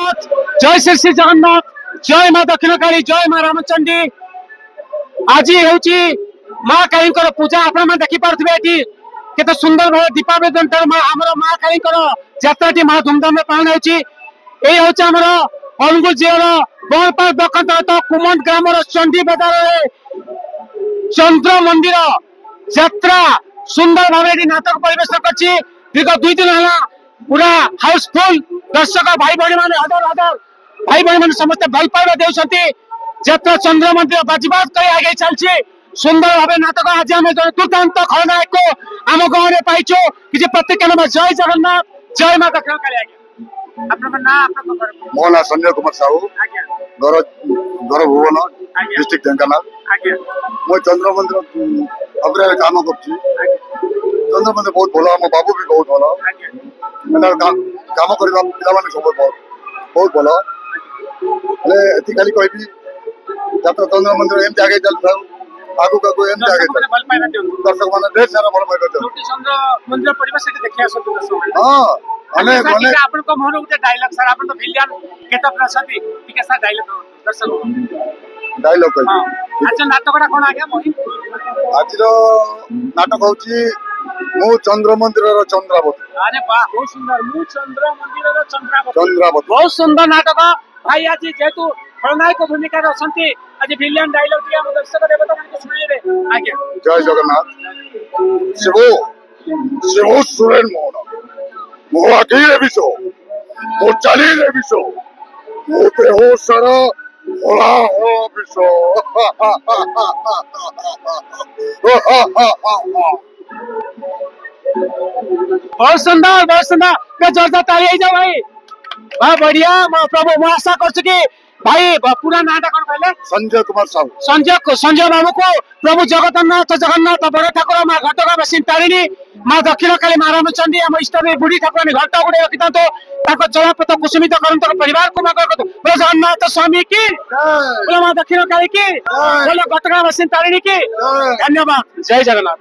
जय श्री श्री जगन्नाथ जय माँ दक्षिण काली जय माँ रामचंडी आज हूँ माँ काली पूजा आपण देखी पारे केते सुंदर भाव दीपावली दिन माँ काली जात्रा माँ धूमधाम में पालन होमर अनुगुल जिला बनपाल दखंत कुमंड ग्राम चंडी बजार चंद्र मंदिर यात्रा सुंदर भाव नाटक परिवेश कर दीर्घ 2 दिन है पूरा हाउसफुल दर्शक भाई भाई मैंने हजार हजार भाई भाई मैंने समस्त भल पाइबा देउछंती यात्रा चंद्र मंदिर बाजीबात कर आगे चलछि सुंदर भाव नाटक आज आम दुर्दांत खलनायक को आम गाँव में पाइछु कि प्रत्येक जय जगन्नाथ जय माँ दक्षिण काली मो ना संजय कुमार साहू घर घर भुवन डिस्ट्रिक्ट ढेंकानाल मो चंद्र मंदिर अग्रह काम कर चंद्र मंदिर बहुत भल मो बाबू भी बहुत भल काम करवा पिला सब बहुत भल खाली कहबी यात्रा चंद्र मंदिर एमती आगे चलता आगु आगु एमती आगे दर्शक मैंने ढेर सारा भल पाइबा चंद्र मंदिर परिवेश देखि आसत हां अनेक अनेक आपन को मोहन उते डायलॉग सर आपन तो विलियन गेटअप रसती ठीक सर डायलॉग दर्शक डायलॉग कह अच्छा नाटकटा कोन आ गया मोहि आज रो नाटक होची मु चंद्र मंदिर रो चंद्रावती अरे वाह बहुत सुंदर मु चंद्र मंदिर रो चंद्रावती बहुत सुंदर नाटक भाई आज जेतु खलनायक भूमिका रे असंती आज विलियन डायलॉग दिया हम दर्शक देवता मन को सुनाइबे आगे जय जगन्नाथ शिवो शिवो सुरेन मोहन मो आखिरे बिसो मो चलीरे बिसो मो देहो सारा होला हो बिसो बहुत सुंदर मैं जोरदार ताली आई जाओ भाई वाह बढ़िया प्रभु मैं आशा कर कि भाई पूरा नाटा कौन कहले संजय कुमार साहू संजय बाबू को प्रभु जगन्नाथ बड़ ठाकुर माँ घटगा बसी तारिणी माँ दक्षिण काली माँ रामचंडी आम इष्ट बुढ़ी ठाकुरानी घंट गुड़े रखी था जलपथ कुसुमित कर परिवार को बोलो जगन्नाथ स्वामी की बोलो माँ दक्षिण काली की बोलो घटगा बसी तारिणी की धन्यवाद जय जगन्नाथ।